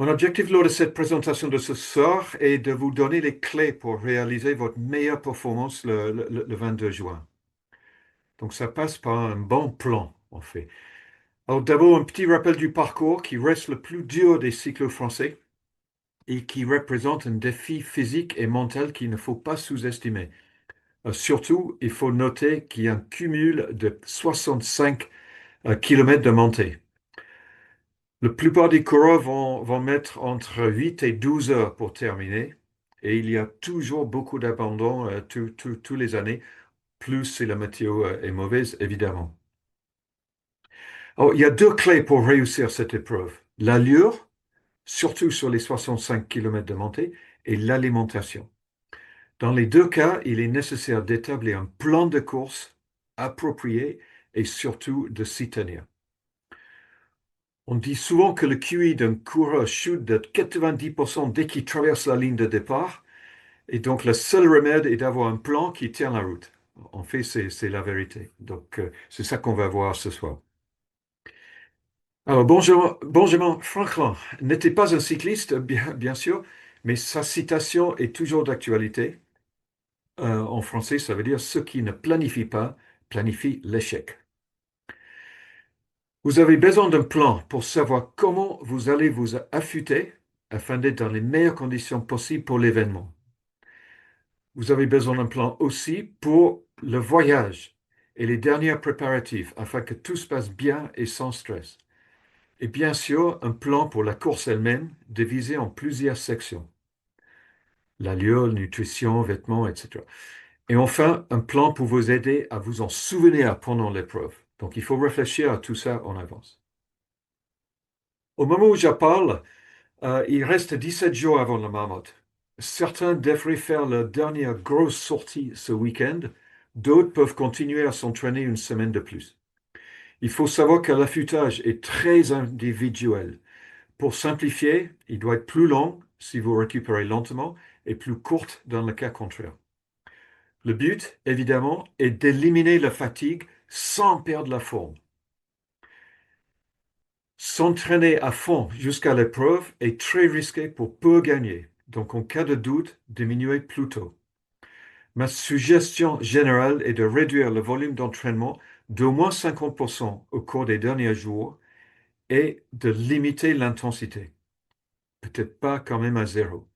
Mon objectif lors de cette présentation de ce soir est de vous donner les clés pour réaliser votre meilleure performance le 22 juin. Donc ça passe par un bon plan, en fait. Alors d'abord, un petit rappel du parcours qui reste le plus dur des cyclos français et qui représente un défi physique et mental qu'il ne faut pas sous-estimer. Surtout, il faut noter qu'il y a un cumul de 65 km de montée. La plupart des coureurs vont mettre entre 8 et 12 heures pour terminer. Et il y a toujours beaucoup d'abandons tous les années, plus si la météo est mauvaise, évidemment. Alors, il y a deux clés pour réussir cette épreuve. L'allure, surtout sur les 65 km de montée, et l'alimentation. Dans les deux cas, il est nécessaire d'établir un plan de course approprié et surtout de s'y tenir. On dit souvent que le QI d'un coureur chute de 90% dès qu'il traverse la ligne de départ, et donc le seul remède est d'avoir un plan qui tient la route. En fait, c'est la vérité. Donc, c'est ça qu'on va voir ce soir. Alors, Benjamin Franklin n'était pas un cycliste, bien sûr, mais sa citation est toujours d'actualité. En français, ça veut dire ceux qui ne planifient pas planifient l'échec. Vous avez besoin d'un plan pour savoir comment vous allez vous affûter afin d'être dans les meilleures conditions possibles pour l'événement. Vous avez besoin d'un plan aussi pour le voyage et les derniers préparatifs afin que tout se passe bien et sans stress. Et bien sûr, un plan pour la course elle-même, divisé en plusieurs sections. L'allure, nutrition, vêtements, etc. Et enfin, un plan pour vous aider à vous en souvenir pendant l'épreuve. Donc, il faut réfléchir à tout ça en avance. Au moment où je parle, il reste 17 jours avant la marmotte. Certains devraient faire leur dernière grosse sortie ce week-end. D'autres peuvent continuer à s'entraîner une semaine de plus. Il faut savoir que l'affûtage est très individuel. Pour simplifier, il doit être plus long si vous récupérez lentement et plus court dans le cas contraire. Le but, évidemment, est d'éliminer la fatigue sans perdre la forme. S'entraîner à fond jusqu'à l'épreuve est très risqué pour peu gagner. Donc, en cas de doute, diminuez plus tôt. Ma suggestion générale est de réduire le volume d'entraînement d'au moins 50% au cours des derniers jours et de limiter l'intensité. Peut-être pas quand même à zéro.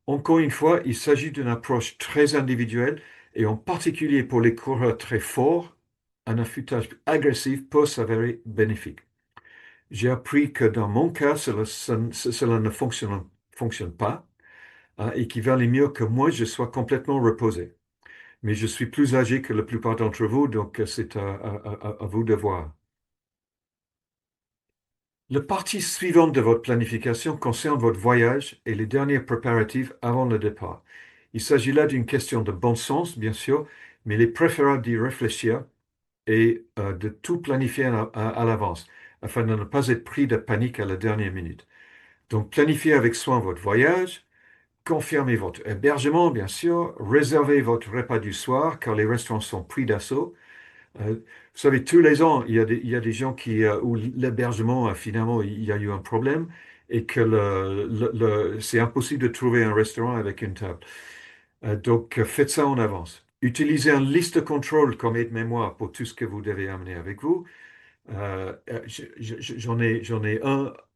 Encore une fois, il s'agit d'une approche très individuelle et en particulier pour les coureurs très forts, un affûtage agressif peut s'avérer bénéfique. J'ai appris que dans mon cas, cela ne fonctionne pas et qu'il valait mieux que moi, je sois complètement reposé. Mais je suis plus âgé que la plupart d'entre vous, donc c'est à vous de voir. La partie suivante de votre planification concerne votre voyage et les derniers préparatifs avant le départ. Il s'agit là d'une question de bon sens, bien sûr, mais il est préférable d'y réfléchir et de tout planifier à l'avance, afin de ne pas être pris de panique à la dernière minute. Donc, planifiez avec soin votre voyage, confirmez votre hébergement, bien sûr, réservez votre repas du soir, car les restaurants sont pris d'assaut. Vous savez, tous les ans, il y a des gens où l'hébergement, finalement, il y a eu un problème et que c'est impossible de trouver un restaurant avec une table. Donc, faites ça en avance. Utilisez un liste de contrôle comme aide-mémoire pour tout ce que vous devez amener avec vous. J'en ai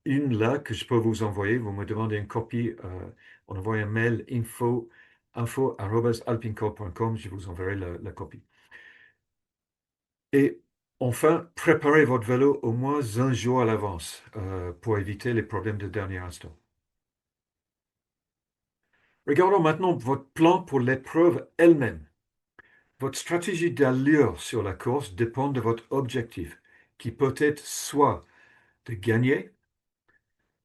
une là que je peux vous envoyer. Vous me demandez une copie. On envoie un mail info@alpinecorp.com. Je vous enverrai la copie. Et enfin, préparez votre vélo au moins un jour à l'avance pour éviter les problèmes de dernier instant. Regardons maintenant votre plan pour l'épreuve elle-même. Votre stratégie d'allure sur la course dépend de votre objectif, qui peut être soit de gagner,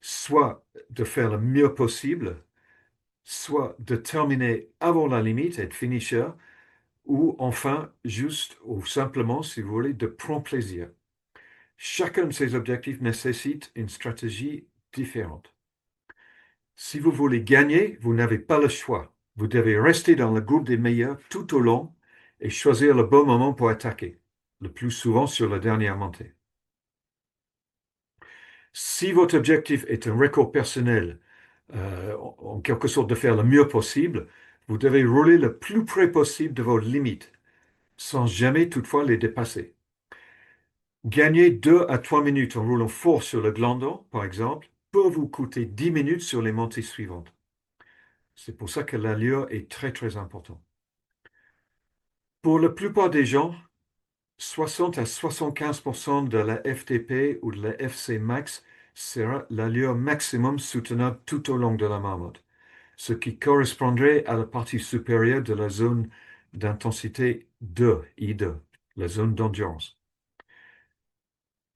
soit de faire le mieux possible, soit de terminer avant la limite, être finisher, ou enfin, juste ou simplement, si vous voulez, de prendre plaisir. Chacun de ces objectifs nécessite une stratégie différente. Si vous voulez gagner, vous n'avez pas le choix. Vous devez rester dans le groupe des meilleurs tout au long et choisir le bon moment pour attaquer, le plus souvent sur la dernière montée. Si votre objectif est un record personnel, en quelque sorte de faire le mieux possible, vous devez rouler le plus près possible de vos limites, sans jamais toutefois les dépasser. Gagner 2 à 3 minutes en roulant fort sur le glandon, par exemple, peut vous coûter 10 minutes sur les montées suivantes. C'est pour ça que l'allure est très très important. Pour la plupart des gens, 60 à 75% de la FTP ou de la FC max sera l'allure maximum soutenable tout au long de la marmotte, ce qui correspondrait à la partie supérieure de la zone d'intensité 2, I2, la zone d'endurance.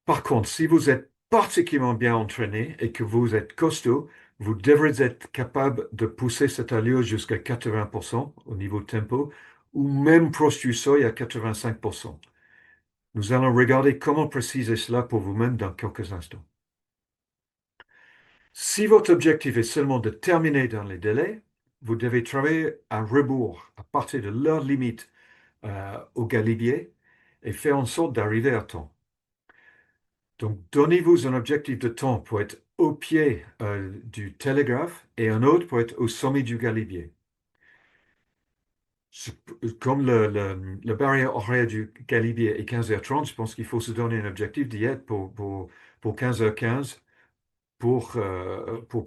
Par contre, si vous êtes particulièrement bien entraîné et que vous êtes costaud, vous devrez être capable de pousser cette allure jusqu'à 80% au niveau tempo ou même proche du seuil à 85%. Nous allons regarder comment préciser cela pour vous-même dans quelques instants. Si votre objectif est seulement de terminer dans les délais, vous devez travailler à rebours, à partir de l'heure limite au galibier et faire en sorte d'arriver à temps. Donc, donnez-vous un objectif de temps pour être au pied du télégraphe et un autre pour être au sommet du galibier. Comme la barrière horaire du galibier est 15h30, je pense qu'il faut se donner un objectif d'y être pour 15h15 pour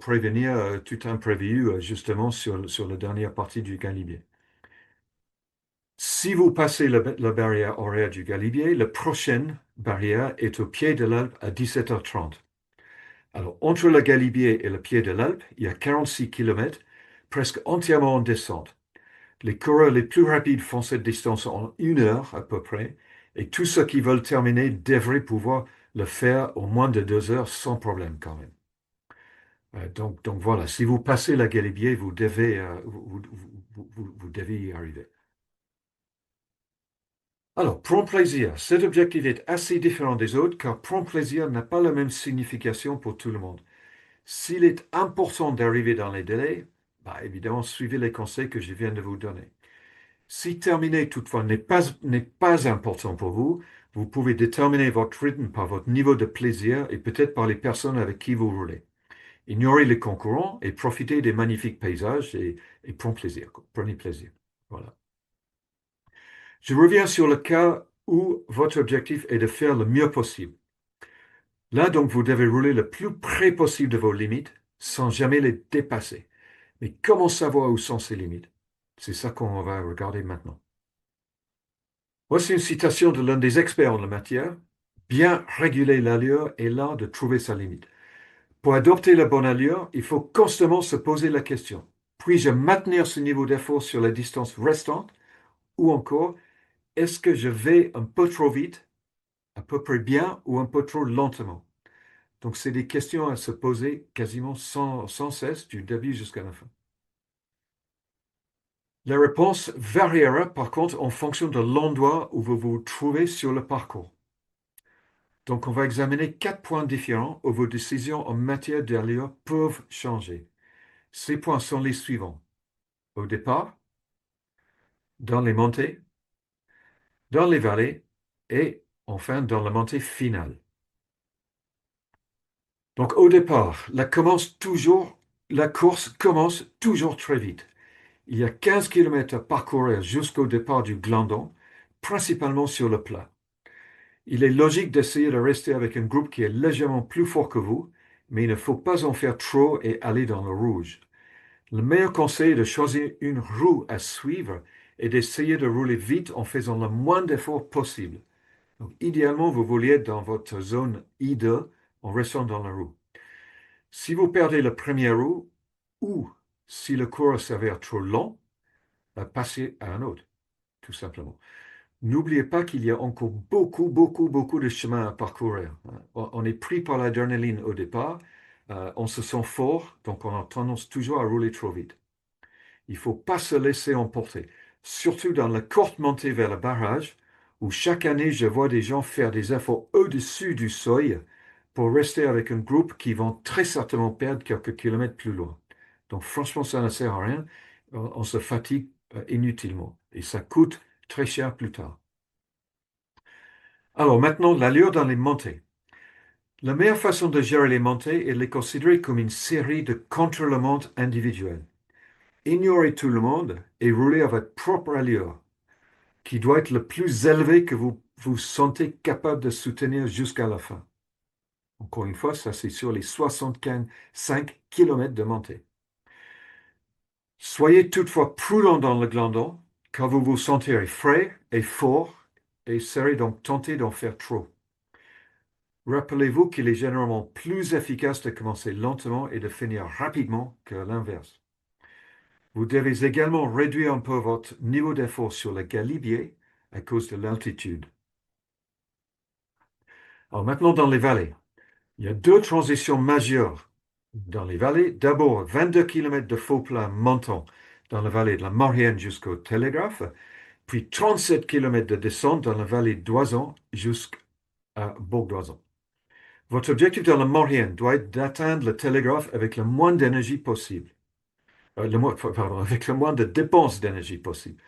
prévenir tout imprévu justement sur la dernière partie du galibier. Si vous passez la barrière horaire du galibier, la prochaine barrière est au pied de l'Alpe à 17h30. Alors, entre le galibier et le pied de l'Alpe, il y a 46 km, presque entièrement en descente. Les coureurs les plus rapides font cette distance en 1 heure à peu près, et tous ceux qui veulent terminer devraient pouvoir le faire en moins de 2 heures sans problème quand même. Donc voilà, si vous passez la galibier, vous devez y arriver. Alors, prends plaisir. Cet objectif est assez différent des autres car prends plaisir n'a pas la même signification pour tout le monde. S'il est important d'arriver dans les délais, bah, évidemment, suivez les conseils que je viens de vous donner. Si terminer toutefois n'est pas important pour vous, vous pouvez déterminer votre rythme par votre niveau de plaisir et peut-être par les personnes avec qui vous roulez. Ignorez les concurrents et profitez des magnifiques paysages et prenez plaisir, quoi. Prenez plaisir. Voilà. Je reviens sur le cas où votre objectif est de faire le mieux possible. Là, donc, vous devez rouler le plus près possible de vos limites sans jamais les dépasser. Mais comment savoir où sont ces limites? C'est ça qu'on va regarder maintenant. Voici une citation de l'un des experts en la matière. Bien réguler l'allure est l'art de trouver sa limite. Pour adopter la bonne allure, il faut constamment se poser la question. Puis-je maintenir ce niveau d'effort sur la distance restante? Ou encore, est-ce que je vais un peu trop vite, à peu près bien ou un peu trop lentement? Donc, c'est des questions à se poser quasiment sans cesse, du début jusqu'à la fin. La réponse variera par contre en fonction de l'endroit où vous vous trouvez sur le parcours. Donc, on va examiner 4 points différents où vos décisions en matière d'allure peuvent changer. Ces points sont les suivants. Au départ, dans les montées, dans les vallées et enfin dans la montée finale. Donc, au départ, la course commence toujours très vite. Il y a 15 km à parcourir jusqu'au départ du glandon, principalement sur le plat. Il est logique d'essayer de rester avec un groupe qui est légèrement plus fort que vous, mais il ne faut pas en faire trop et aller dans le rouge. Le meilleur conseil est de choisir une roue à suivre et d'essayer de rouler vite en faisant le moins d'efforts possible. Donc, idéalement, vous vouliez être dans votre zone I2 en restant dans la roue. Si vous perdez la première roue ou si le coureur s'avère trop long, passez à un autre, tout simplement. N'oubliez pas qu'il y a encore beaucoup, beaucoup, beaucoup de chemin à parcourir. On est pris par l'adrénaline au départ, on se sent fort, donc on a tendance toujours à rouler trop vite. Il ne faut pas se laisser emporter, surtout dans la courte montée vers le barrage, où chaque année je vois des gens faire des efforts au-dessus du seuil pour rester avec un groupe qui vont très certainement perdre quelques kilomètres plus loin. Donc franchement, ça ne sert à rien, on se fatigue inutilement et ça coûte très cher plus tard. Alors maintenant, l'allure dans les montées. La meilleure façon de gérer les montées est de les considérer comme une série de contre-la-montre individuelles. Ignorez tout le monde et roulez à votre propre allure, qui doit être le plus élevé que vous vous sentez capable de soutenir jusqu'à la fin. Encore une fois, ça c'est sur les 65 km de montée. Soyez toutefois prudent dans le glandon, car vous vous sentirez frais et fort et serez donc tenté d'en faire trop. Rappelez-vous qu'il est généralement plus efficace de commencer lentement et de finir rapidement que l'inverse. Vous devez également réduire un peu votre niveau d'effort sur le galibier à cause de l'altitude. Alors maintenant, dans les vallées, il y a deux transitions majeures dans les vallées. D'abord, 22 km de faux plat montant dans la vallée de la Maurienne jusqu'au Télégraphe, puis 37 km de descente dans la vallée d'Oison jusqu'à Bourg-d'Oison. Votre objectif dans la Maurienne doit être d'atteindre le Télégraphe avec le moins d'énergie possible. Avec le moins de dépenses d'énergie possible.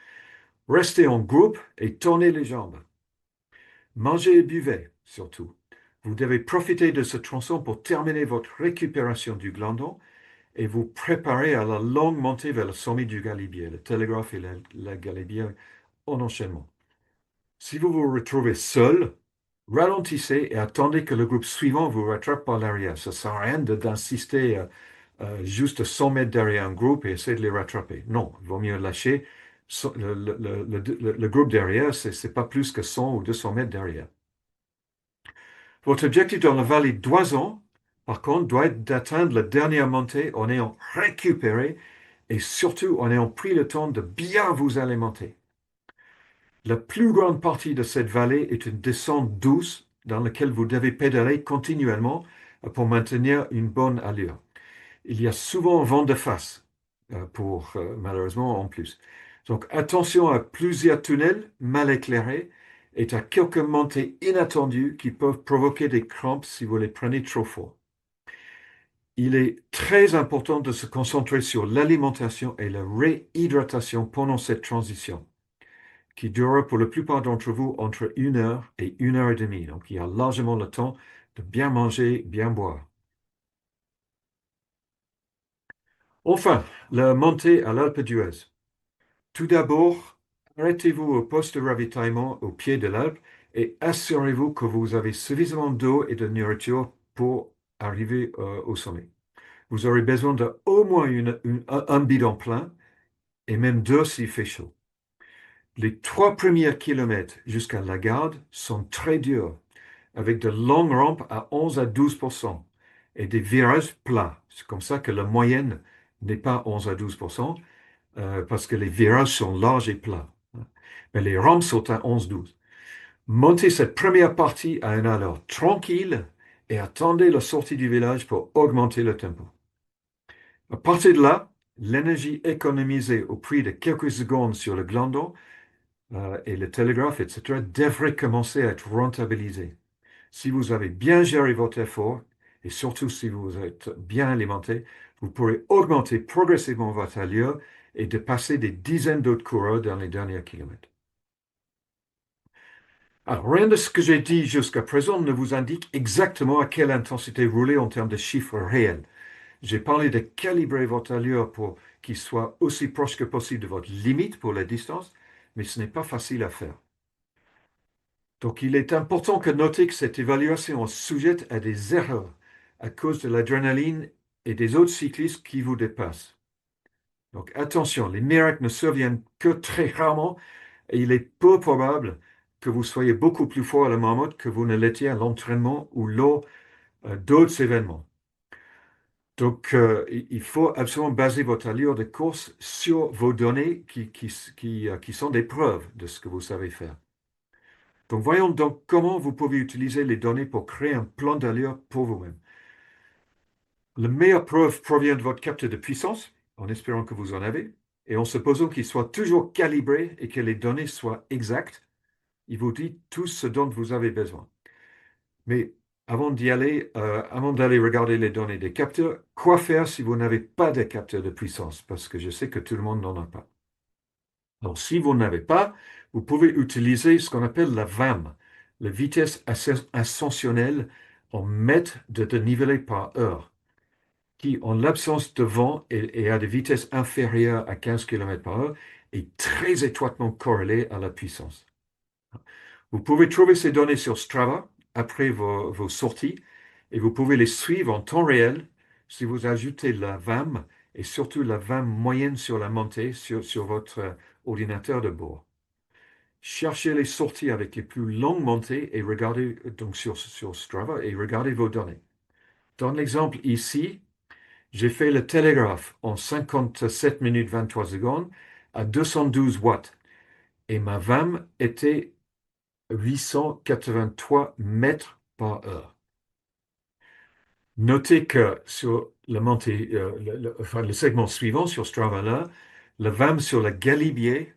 Restez en groupe et tournez les jambes. Mangez et buvez, surtout. Vous devez profiter de ce tronçon pour terminer votre récupération du glandon et vous préparer à la longue montée vers le sommet du Galibier, le Télégraphe et la Galibier en enchaînement. Si vous vous retrouvez seul, ralentissez et attendez que le groupe suivant vous rattrape par l'arrière. Ça ne sert à rien d'insister juste 100 mètres derrière un groupe et essayer de les rattraper. Non, il vaut mieux lâcher. Le groupe derrière, ce n'est pas plus que 100 ou 200 mètres derrière. Votre objectif dans la vallée d'Oison, par contre, doit être d'atteindre la dernière montée en ayant récupéré et surtout en ayant pris le temps de bien vous alimenter. La plus grande partie de cette vallée est une descente douce dans laquelle vous devez pédaler continuellement pour maintenir une bonne allure. Il y a souvent un vent de face, malheureusement en plus. Donc attention à plusieurs tunnels mal éclairés et à quelques montées inattendues qui peuvent provoquer des crampes si vous les prenez trop fort. Il est très important de se concentrer sur l'alimentation et la réhydratation pendant cette transition, qui durera pour la plupart d'entre vous entre 1 heure et 1 heure et demie. Donc il y a largement le temps de bien manger, bien boire. Enfin, la montée à l'Alpe d'Huez. Tout d'abord, arrêtez-vous au poste de ravitaillement au pied de l'Alpe et assurez-vous que vous avez suffisamment d'eau et de nourriture pour arriver au sommet. Vous aurez besoin de au moins un bidon plein et même deux s'il fait chaud. Les 3 premiers kilomètres jusqu'à la garde sont très durs, avec de longues rampes à 11 à 12% et des virages plats. C'est comme ça que la moyenne n'est pas 11 à 12%, parce que les virages sont larges et plats. Mais les rampes sont à 11-12. Montez cette première partie à une allure tranquille et attendez la sortie du village pour augmenter le tempo. À partir de là, l'énergie économisée au prix de quelques secondes sur le glandon et le télégraphe, etc., devrait commencer à être rentabilisée. Si vous avez bien géré votre effort, et surtout si vous êtes bien alimenté, vous pourrez augmenter progressivement votre allure et dépasser des dizaines d'autres coureurs dans les derniers kilomètres. Alors, rien de ce que j'ai dit jusqu'à présent ne vous indique exactement à quelle intensité rouler en termes de chiffres réels. J'ai parlé de calibrer votre allure pour qu'il soit aussi proche que possible de votre limite pour la distance, mais ce n'est pas facile à faire. Donc, il est important de noter que cette évaluation est sujette à des erreurs à cause de l'adrénaline et des autres cyclistes qui vous dépassent. Donc, attention, les miracles ne surviennent que très rarement et il est peu probable que vous soyez beaucoup plus fort à la marmotte que vous ne l'étiez à l'entraînement ou lors d'autres événements. Donc, il faut absolument baser votre allure de course sur vos données qui sont des preuves de ce que vous savez faire. Donc, voyons donc comment vous pouvez utiliser les données pour créer un plan d'allure pour vous-même. La meilleure preuve provient de votre capteur de puissance, en espérant que vous en avez, et en supposant qu'il soit toujours calibré et que les données soient exactes. Il vous dit tout ce dont vous avez besoin. Mais avant d'aller regarder les données des capteurs, quoi faire si vous n'avez pas de capteur de puissance? Parce que je sais que tout le monde n'en a pas. Alors, si vous n'avez pas, vous pouvez utiliser ce qu'on appelle la VAM, la vitesse ascensionnelle en mètres de dénivelé par heure, qui, en l'absence de vent et à des vitesses inférieures à 15 km par heure, est très étroitement corrélé à la puissance. Vous pouvez trouver ces données sur Strava après vos sorties et vous pouvez les suivre en temps réel si vous ajoutez la VAM et surtout la VAM moyenne sur la montée sur votre ordinateur de bord. Cherchez les sorties avec les plus longues montées et regardez donc sur Strava et regardez vos données. Dans l'exemple ici, j'ai fait le télégraphe en 57 minutes 23 secondes à 212 watts et ma VAM était 883 mètres par heure. Notez que sur le montée, enfin, le segment suivant sur Strava là, le VAM sur le galibier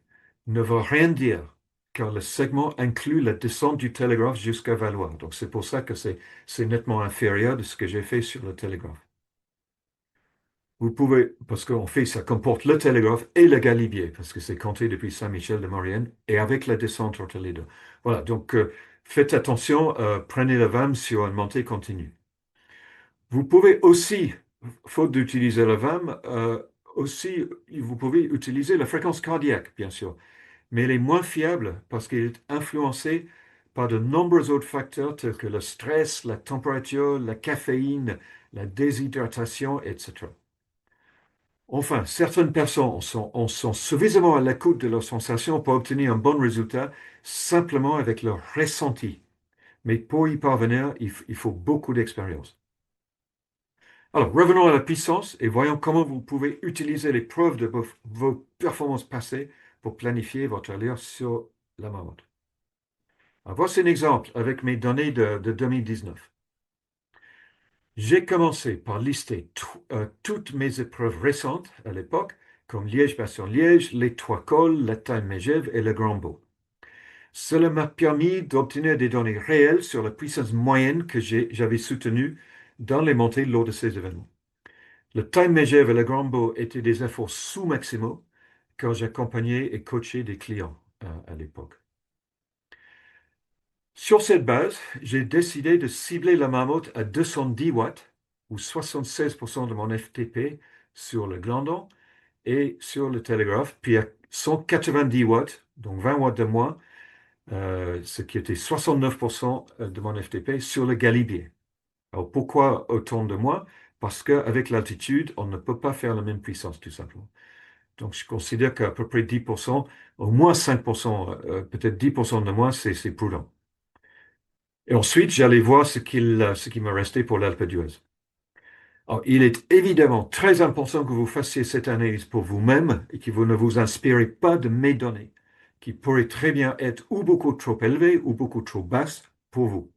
ne veut rien dire, car le segment inclut la descente du télégraphe jusqu'à Valois. Donc c'est pour ça que c'est nettement inférieur de ce que j'ai fait sur le télégraphe. Vous pouvez, parce qu'en fait, ça comporte le télégraphe et le galibier, parce que c'est compté depuis Saint-Michel-de-Maurienne, et avec la descente entre les deux. Voilà, donc faites attention, prenez le VAM sur une montée continue. Vous pouvez aussi, faute d'utiliser le VAM, aussi, vous pouvez utiliser la fréquence cardiaque, bien sûr, mais elle est moins fiable parce qu'elle est influencée par de nombreux autres facteurs tels que le stress, la température, la caféine, la déshydratation, etc. Enfin, certaines personnes sont suffisamment à l'écoute de leurs sensations pour obtenir un bon résultat simplement avec leur ressenti. Mais pour y parvenir, il faut beaucoup d'expérience. Alors, revenons à la puissance et voyons comment vous pouvez utiliser les preuves de vos performances passées pour planifier votre allure sur la marmotte. Alors, voici un exemple avec mes données de 2019. J'ai commencé par lister toutes mes épreuves récentes à l'époque, comme Liège-Bastogne-Liège, les trois cols, la Taille-Megève et le Grand Beau. Cela m'a permis d'obtenir des données réelles sur la puissance moyenne que j'avais soutenue dans les montées lors de ces événements. Le Taille-Megève et le Grand Beau étaient des efforts sous-maximaux quand j'accompagnais et coachais des clients à l'époque. Sur cette base, j'ai décidé de cibler la marmotte à 210 watts ou 76% de mon FTP sur le glandon et sur le télégraphe, puis à 190 watts, donc 20 watts de moins, ce qui était 69% de mon FTP sur le galibier. Alors pourquoi autant de moins? Parce qu'avec l'altitude, on ne peut pas faire la même puissance, tout simplement. Donc je considère qu'à peu près 10%, au moins 5%, peut-être 10% de moins, c'est prudent. Et ensuite, j'allais voir ce qui me restait pour l'Alpe d'Huez. Alors, il est évidemment très important que vous fassiez cette analyse pour vous-même et que vous ne vous inspirez pas de mes données, qui pourraient très bien être ou beaucoup trop élevées ou beaucoup trop basses pour vous.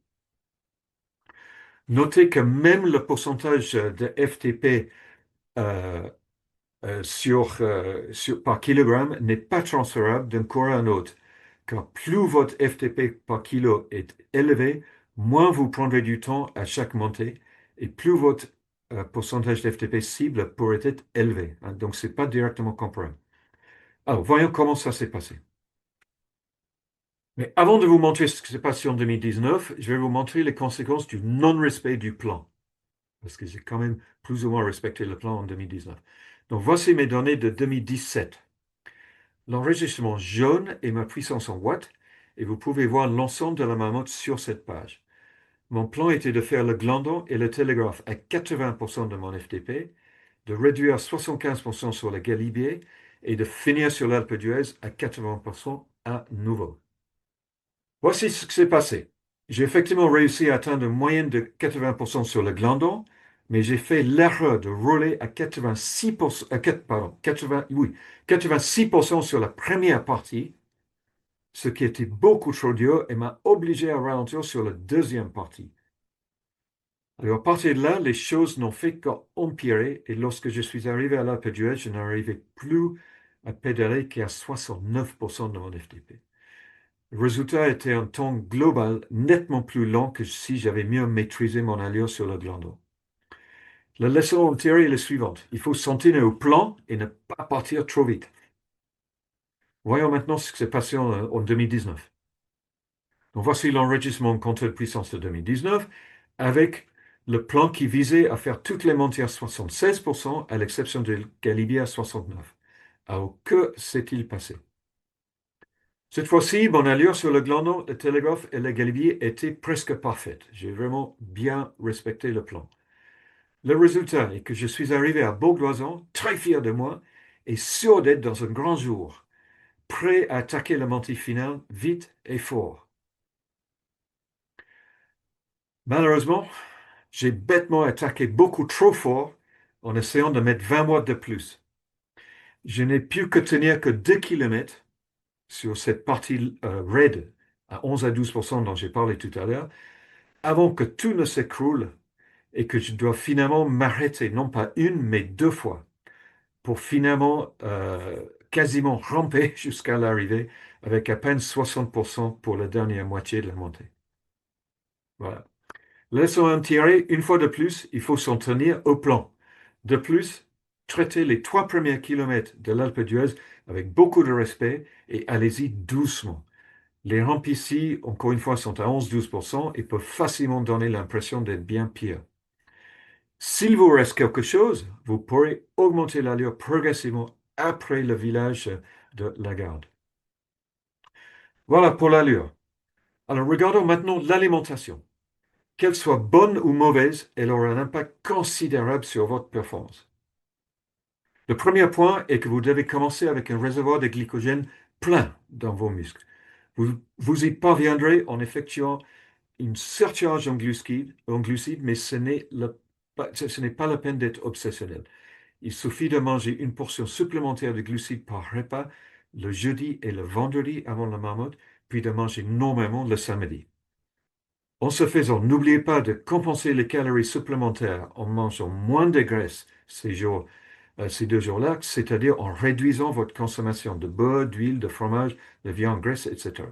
Notez que même le pourcentage de FTP par kilogramme n'est pas transférable d'un coureur à un autre, car plus votre FTP par kilo est élevé, moins vous prendrez du temps à chaque montée, et plus votre pourcentage d'FTP cible pourrait être élevé. Hein. Donc, ce n'est pas directement comparable. Alors, voyons comment ça s'est passé. Mais avant de vous montrer ce qui s'est passé en 2019, je vais vous montrer les conséquences du non-respect du plan, parce que j'ai quand même plus ou moins respecté le plan en 2019. Donc, voici mes données de 2017. L'enregistrement jaune est ma puissance en watts et vous pouvez voir l'ensemble de la marmotte sur cette page. Mon plan était de faire le glandon et le télégraphe à 80% de mon FTP, de réduire 75% sur le galibier et de finir sur l'Alpe d'Huez à 80% à nouveau. Voici ce qui s'est passé. J'ai effectivement réussi à atteindre une moyenne de 80% sur le glandon, mais j'ai fait l'erreur de rouler à 86%, pardon, 80, oui, 86% sur la première partie, ce qui était beaucoup trop dur et m'a obligé à ralentir sur la deuxième partie. Alors, à partir de là, les choses n'ont fait qu'empirer et lorsque je suis arrivé à l'Alpe d'Huez, je n'arrivais plus à pédaler qu'à 69% de mon FTP. Le résultat était un temps global nettement plus lent que si j'avais mieux maîtrisé mon allure sur le glandon. La leçon en théorie est la suivante. Il faut s'en tenir au plan et ne pas partir trop vite. Voyons maintenant ce qui s'est passé en 2019. Donc voici l'enregistrement compteur de puissance de 2019. avec le plan qui visait à faire toutes les montées à 76%, à l'exception de Galibier à 69%. Alors, que s'est-il passé? Cette fois-ci, mon allure sur le Glandon, le Télégraphe et le Galibier était presque parfaite. J'ai vraiment bien respecté le plan. Le résultat est que je suis arrivé à Beaugloison, très fier de moi, et sûr d'être dans un grand jour, prêt à attaquer le montée finale vite et fort. Malheureusement, j'ai bêtement attaqué beaucoup trop fort en essayant de mettre 20 watts de plus. Je n'ai pu que tenir que 2 kilomètres sur cette partie raide à 11 à 12% dont j'ai parlé tout à l'heure, avant que tout ne s'écroule et que je dois finalement m'arrêter, non pas une, mais deux fois, pour finalement quasiment ramper jusqu'à l'arrivée avec à peine 60% pour la dernière moitié de la montée. Voilà. Laissons un tirer, une fois de plus, il faut s'en tenir au plan. De plus, traitez les 3 premiers kilomètres de l'Alpe d'Huez avec beaucoup de respect et allez-y doucement. Les rampes ici, encore une fois, sont à 11-12% et peuvent facilement donner l'impression d'être bien pire. S'il vous reste quelque chose, vous pourrez augmenter l'allure progressivement après le village de la Garde. Voilà pour l'allure. Alors regardons maintenant l'alimentation. Qu'elle soit bonne ou mauvaise, elle aura un impact considérable sur votre performance. Le premier point est que vous devez commencer avec un réservoir de glycogène plein dans vos muscles. Vous y parviendrez en effectuant une surcharge en glucides, mais ce n'est pas la peine d'être obsessionnel. Il suffit de manger une portion supplémentaire de glucides par repas le jeudi et le vendredi avant la marmotte, puis de manger normalement le samedi. En ce faisant, n'oubliez pas de compenser les calories supplémentaires en mangeant moins de graisse ces 2 jours-là, c'est-à-dire en réduisant votre consommation de beurre, d'huile, de fromage, de viande graisse, etc.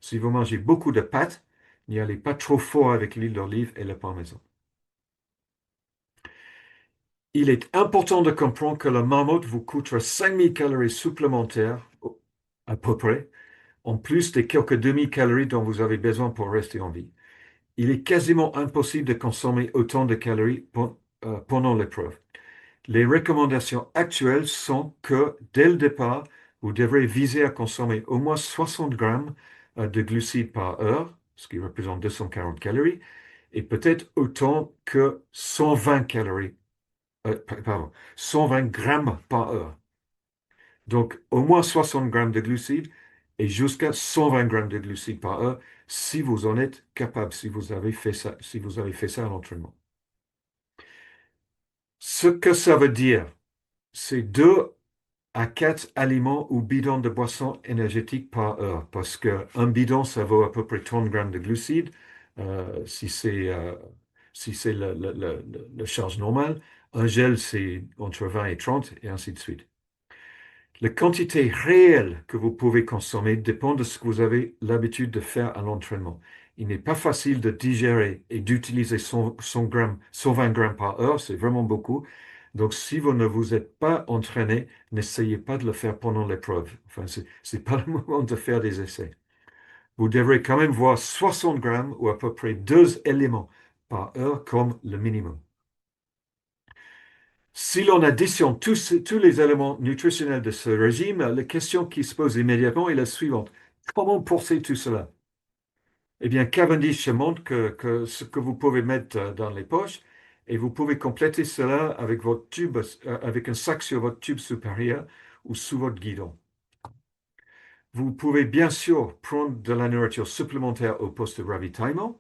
Si vous mangez beaucoup de pâtes, n'y allez pas trop fort avec l'huile d'olive et le parmesan. Il est important de comprendre que la marmotte vous coûtera 5000 calories supplémentaires, à peu près, en plus des quelques demi-calories dont vous avez besoin pour rester en vie. Il est quasiment impossible de consommer autant de calories pendant l'épreuve. Les recommandations actuelles sont que, dès le départ, vous devrez viser à consommer au moins 60 grammes de glucides par heure, ce qui représente 240 calories, et peut-être autant que 120 calories, pardon, 120 grammes par heure. Donc, au moins 60 grammes de glucides et jusqu'à 120 grammes de glucides par heure si vous en êtes capable, si vous avez fait ça à l'entraînement. Ce que ça veut dire, c'est 2 à 4 aliments ou bidons de boissons énergétiques par heure, parce qu'un bidon, ça vaut à peu près 30 grammes de glucides, si c'est le charge normale. Un gel, c'est entre 20 et 30, et ainsi de suite. La quantité réelle que vous pouvez consommer dépend de ce que vous avez l'habitude de faire à l'entraînement. Il n'est pas facile de digérer et d'utiliser 120 grammes par heure, c'est vraiment beaucoup. Donc, si vous ne vous êtes pas entraîné, n'essayez pas de le faire pendant l'épreuve. Enfin, c'est pas le moment de faire des essais. Vous devrez quand même voir 60 grammes ou à peu près 2 éléments par heure comme le minimum. Si l'on additionne tous les éléments nutritionnels de ce régime, la question qui se pose immédiatement est la suivante. Comment porter tout cela? Eh bien, Cavendish montre ce que vous pouvez mettre dans les poches, et vous pouvez compléter cela avec votre tube, avec un sac sur votre tube supérieur ou sous votre guidon. Vous pouvez bien sûr prendre de la nourriture supplémentaire au poste de ravitaillement.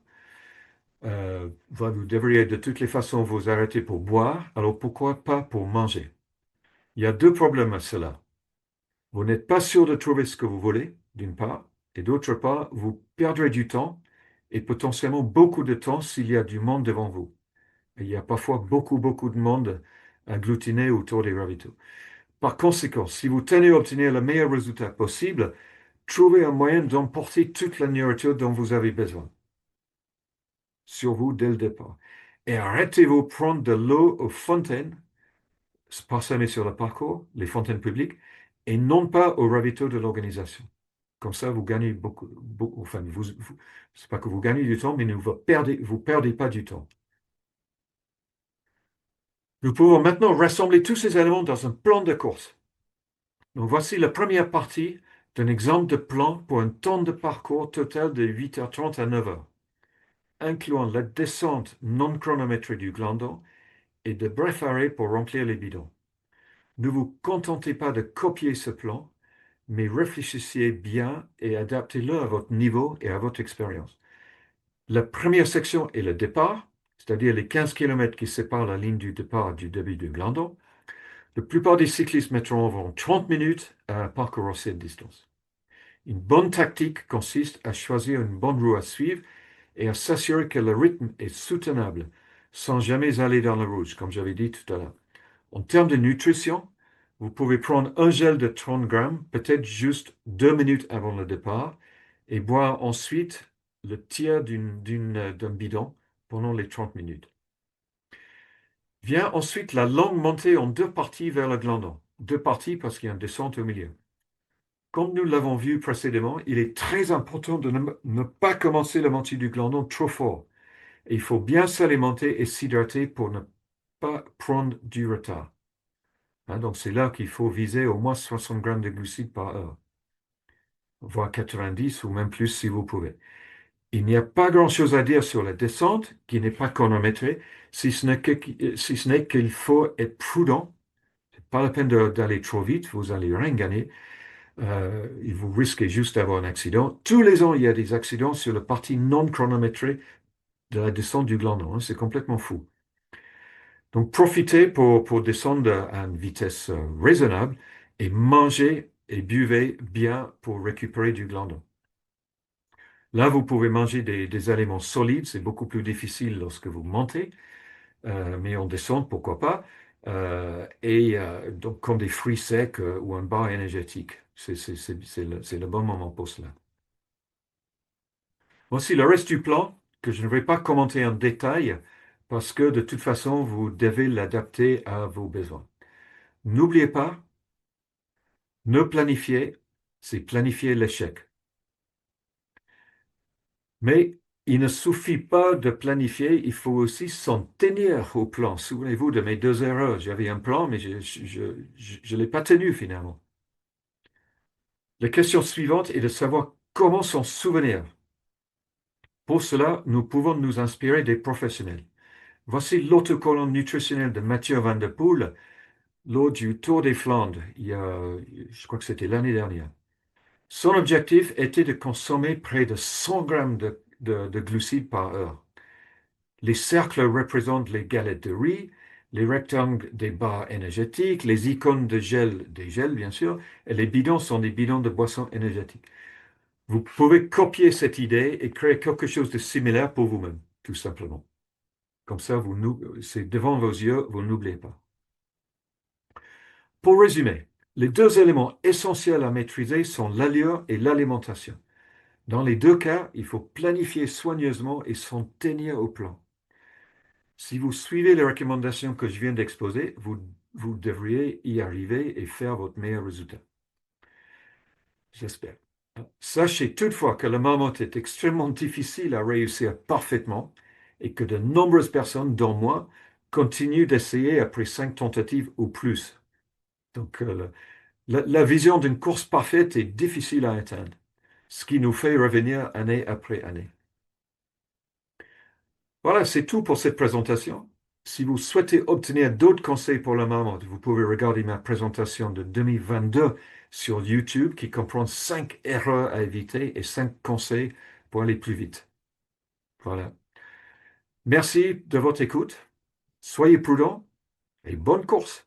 Vous devriez de toutes les façons vous arrêter pour boire, alors pourquoi pas pour manger? Il y a 2 problèmes à cela. Vous n'êtes pas sûr de trouver ce que vous voulez, d'une part, et d'autre part, vous perdrez du temps et potentiellement beaucoup de temps s'il y a du monde devant vous. Et il y a parfois beaucoup, beaucoup de monde agglutiné autour des ravitaux. Par conséquent, si vous tenez à obtenir le meilleur résultat possible, trouvez un moyen d'emporter toute la nourriture dont vous avez besoin sur vous dès le départ. Et arrêtez-vous prendre de l'eau aux fontaines parsemées sur le parcours, les fontaines publiques, et non pas aux ravitaux de l'organisation. Comme ça, vous gagnez beaucoup, enfin, c'est pas que vous gagnez du temps, mais vous perdez pas du temps. Nous pouvons maintenant rassembler tous ces éléments dans un plan de course. Donc voici la première partie d'un exemple de plan pour un temps de parcours total de 8h30 à 9h, incluant la descente non chronométrée du glandon et de bref arrêt pour remplir les bidons. Ne vous contentez pas de copier ce plan, mais réfléchissez bien et adaptez-le à votre niveau et à votre expérience. La première section est le départ, c'est-à-dire les 15 km qui séparent la ligne du départ du début du glandon. La plupart des cyclistes mettront environ 30 minutes à parcourir cette distance. Une bonne tactique consiste à choisir une bonne roue à suivre et à s'assurer que le rythme est soutenable, sans jamais aller dans le rouge, comme j'avais dit tout à l'heure. En termes de nutrition, vous pouvez prendre un gel de 30 grammes, peut-être juste 2 minutes avant le départ, et boire ensuite le tiers d'un bidon pendant les 30 minutes. Vient ensuite la longue montée en deux parties vers le glandon. Deux parties parce qu'il y a une descente au milieu. Comme nous l'avons vu précédemment, il est très important de ne pas commencer la montée du glandon trop fort. Et il faut bien s'alimenter et s'hydrater pour ne pas prendre du retard. Donc c'est là qu'il faut viser au moins 60 grammes de glucides par heure, voire 90 ou même plus si vous pouvez. Il n'y a pas grand-chose à dire sur la descente, qui n'est pas chronométrée, si ce n'est qu'il faut être prudent. C'est pas la peine d'aller trop vite, vous allez rien gagner. Vous risquez juste d'avoir un accident. Tous les ans, il y a des accidents sur la partie non chronométrée de la descente du glandon. C'est complètement fou. Donc, profitez pour descendre à une vitesse raisonnable et mangez et buvez bien pour récupérer du glandon. Là, vous pouvez manger des aliments solides, c'est beaucoup plus difficile lorsque vous montez, mais en descente, pourquoi pas. Donc, comme des fruits secs ou un bar énergétique. C'est le bon moment pour cela. Voici le reste du plan que je ne vais pas commenter en détail parce que de toute façon, vous devez l'adapter à vos besoins. N'oubliez pas, ne planifier, c'est planifier l'échec. Mais il ne suffit pas de planifier, il faut aussi s'en tenir au plan. Souvenez-vous de mes deux erreurs. J'avais un plan, mais je ne l'ai pas tenu finalement. La question suivante est de savoir comment s'en souvenir. Pour cela, nous pouvons nous inspirer des professionnels. Voici l'autocollant nutritionnel de Mathieu Van Der Poel lors du Tour des Flandres, je crois que c'était l'année dernière. Son objectif était de consommer près de 100 grammes de glucides par heure. Les cercles représentent les galettes de riz, les rectangles des barres énergétiques, les icônes de gel, des gels bien sûr, et les bidons sont des bidons de boissons énergétiques. Vous pouvez copier cette idée et créer quelque chose de similaire pour vous-même, tout simplement. Comme ça, c'est devant vos yeux, vous n'oubliez pas. Pour résumer, les deux éléments essentiels à maîtriser sont l'allure et l'alimentation. Dans les deux cas, il faut planifier soigneusement et s'en tenir au plan. Si vous suivez les recommandations que je viens d'exposer, vous devriez y arriver et faire votre meilleur résultat. J'espère. Sachez toutefois que le marmotte est extrêmement difficile à réussir parfaitement et que de nombreuses personnes, dont moi, continuent d'essayer après 5 tentatives ou plus. Donc, la vision d'une course parfaite est difficile à atteindre, ce qui nous fait revenir année après année. Voilà, c'est tout pour cette présentation. Si vous souhaitez obtenir d'autres conseils pour la marmotte, vous pouvez regarder ma présentation de 2022 sur YouTube qui comprend 5 erreurs à éviter et 5 conseils pour aller plus vite. Voilà. Merci de votre écoute. Soyez prudents et bonne course.